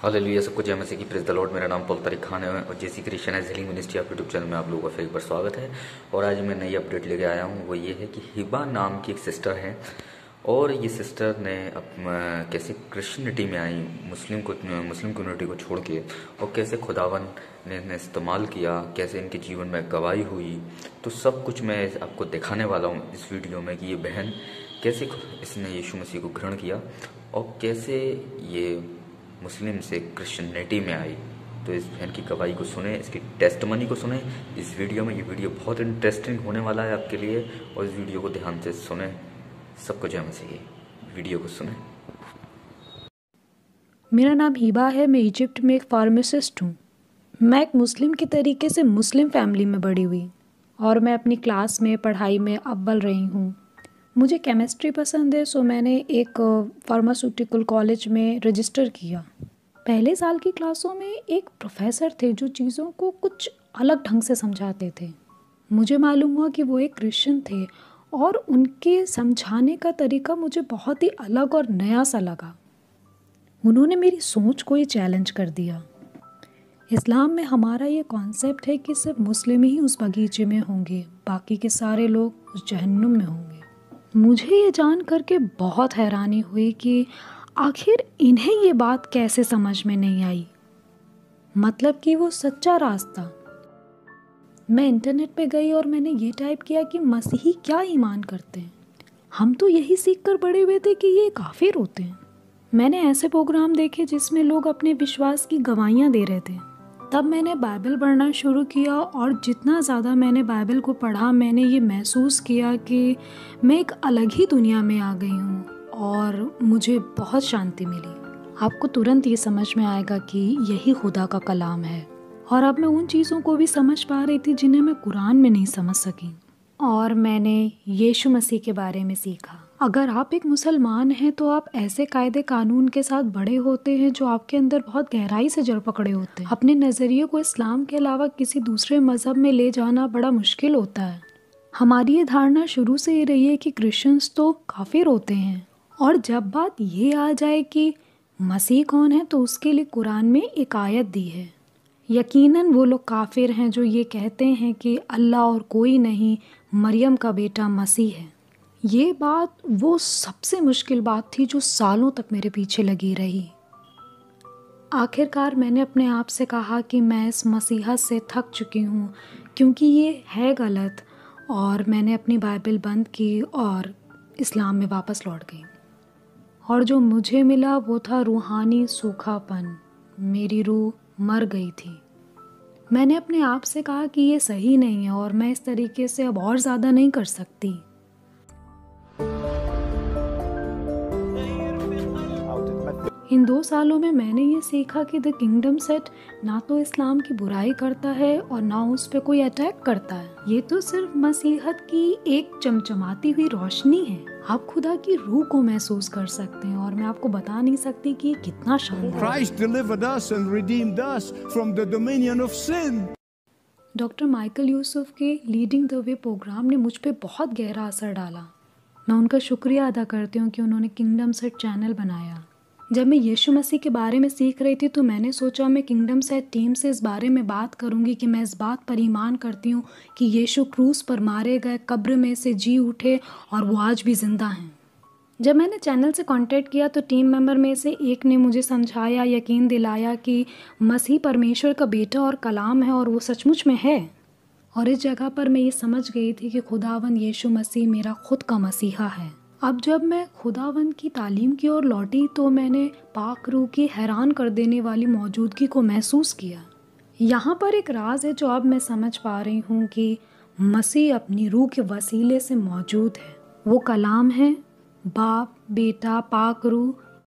Hallelujah, सबको जय मसीह की प्रेज द लॉर्ड। मेरा नाम पॉल तारिक खान है और जेसी क्रिश्चियन है healing ministry of YouTube channel में आप लोगों का फिर एक बार स्वागत है। और आज मैं नई अपडेट लेके आया हूँ। वो ये है कि हिबा नाम की एक सिस्टर है और ये सिस्टर ने कैसे क्रिश्चियनिटी में आई, मुस्लिम कम्युनिटी को छोड़ के, और कैसे खुदावन ने इस्तेमाल किया, कैसे इनके जीवन में गवाही हुई। तो सब कुछ मैं आपको दिखाने वाला हूँ इस वीडियो में कि ये बहन कैसे इसने यीशु मसीह को ग्रहण किया और कैसे ये मुस्लिम से क्रिश्चियनिटी में आई। तो इस बहन की गवाही को सुने, इसकी टेस्टमनी को सुने इस वीडियो में। ये वीडियो बहुत इंटरेस्टिंग होने वाला है आपके लिए और इस वीडियो को ध्यान से सुने। सबको जय मसीह। वीडियो को सुने। मेरा नाम हिबा है। मैं इजिप्ट में एक फार्मासिस्ट हूँ। मैं एक मुस्लिम के तरीके से मुस्लिम फैमिली में बड़ी हुई और मैं अपनी क्लास में पढ़ाई में अव्वल रही हूँ। मुझे केमिस्ट्री पसंद है, सो मैंने एक फार्मास्यूटिकल कॉलेज में रजिस्टर किया। पहले साल की क्लासों में एक प्रोफेसर थे जो चीज़ों को कुछ अलग ढंग से समझाते थे। मुझे मालूम हुआ कि वो एक क्रिश्चियन थे और उनके समझाने का तरीका मुझे बहुत ही अलग और नया सा लगा। उन्होंने मेरी सोच को ही चैलेंज कर दिया। इस्लाम में हमारा ये कॉन्सेप्ट है कि सिर्फ मुस्लिम ही उस बगीचे में होंगे, बाकी के सारे लोग उस जहन्नुम में होंगे। मुझे ये जान करके बहुत हैरानी हुई कि आखिर इन्हें ये बात कैसे समझ में नहीं आई, मतलब कि वो सच्चा रास्ता। मैं इंटरनेट पे गई और मैंने ये टाइप किया कि मसीही क्या ईमान करते हैं। हम तो यही सीख कर बड़े हुए थे कि ये काफिर होते हैं। मैंने ऐसे प्रोग्राम देखे जिसमें लोग अपने विश्वास की गवाहियाँ दे रहे थे। तब मैंने बाइबल पढ़ना शुरू किया और जितना ज़्यादा मैंने बाइबल को पढ़ा, मैंने ये महसूस किया कि मैं एक अलग ही दुनिया में आ गई हूँ और मुझे बहुत शांति मिली। आपको तुरंत ये समझ में आएगा कि यही खुदा का कलाम है। और अब मैं उन चीज़ों को भी समझ पा रही थी जिन्हें मैं कुरान में नहीं समझ सकी। और मैंने यीशु मसीह के बारे में सीखा। अगर आप एक मुसलमान हैं तो आप ऐसे कायदे कानून के साथ बड़े होते हैं जो आपके अंदर बहुत गहराई से जड़ पकड़े होते हैं। अपने नज़रिए को इस्लाम के अलावा किसी दूसरे मज़हब में ले जाना बड़ा मुश्किल होता है। हमारी ये धारणा शुरू से ये रही है कि क्रिश्चियंस तो काफिर होते हैं, और जब बात ये आ जाए कि मसीह कौन है तो उसके लिए कुरान में एक आयत दी है। यकीनन वो लोग काफिर हैं जो ये कहते हैं कि अल्लाह और कोई नहीं, मरियम का बेटा मसीह है। ये बात वो सबसे मुश्किल बात थी जो सालों तक मेरे पीछे लगी रही। आखिरकार मैंने अपने आप से कहा कि मैं इस मसीहत से थक चुकी हूँ क्योंकि ये है गलत, और मैंने अपनी बाइबल बंद की और इस्लाम में वापस लौट गई। और जो मुझे मिला वो था रूहानी सूखापन। मेरी रूह मर गई थी। मैंने अपने आप से कहा कि ये सही नहीं है और मैं इस तरीके से अब और ज़्यादा नहीं कर सकती। इन 2 सालों में मैंने ये सीखा कि द किंगडम सेट ना तो इस्लाम की बुराई करता है और ना उस पर कोई अटैक करता है। ये तो सिर्फ मसीहत की एक चमचमाती हुई रोशनी है। आप खुदा की रूह को महसूस कर सकते हैं और मैं आपको बता नहीं सकती कि ये कितना शानदार है। Christ delivered us and redeemed us from the dominion of sin. Doctor Michael Yusuf के लीडिंग द वे प्रोग्राम ने मुझ पे बहुत गहरा असर डाला। मैं उनका शुक्रिया अदा करती हूँ कि उन्होंने किंगडम सेट चैनल बनाया। जब मैं यीशु मसीह के बारे में सीख रही थी तो मैंने सोचा मैं किंगडम सेट टीम से इस बारे में बात करूंगी कि मैं इस बात पर ईमान करती हूँ कि यीशु क्रूस पर मारे गए, कब्र में से जी उठे और वो आज भी जिंदा हैं। जब मैंने चैनल से कांटेक्ट किया तो टीम मेंबर में से एक ने मुझे समझाया, यकीन दिलाया कि मसीह परमेश्वर का बेटा और कलाम है और वो सचमुच में है। और इस जगह पर मैं ये समझ गई थी कि खुदावन यीशु मसीह मेरा खुद का मसीहा है। अब जब मैं खुदावंद की तालीम की ओर लौटी तो मैंने पाक रूह की हैरान कर देने वाली मौजूदगी को महसूस किया। यहाँ पर एक राज है जो अब मैं समझ पा रही हूँ कि मसीह अपनी रूह के वसीले से मौजूद है। वो कलाम है, बाप, बेटा, पाक रूह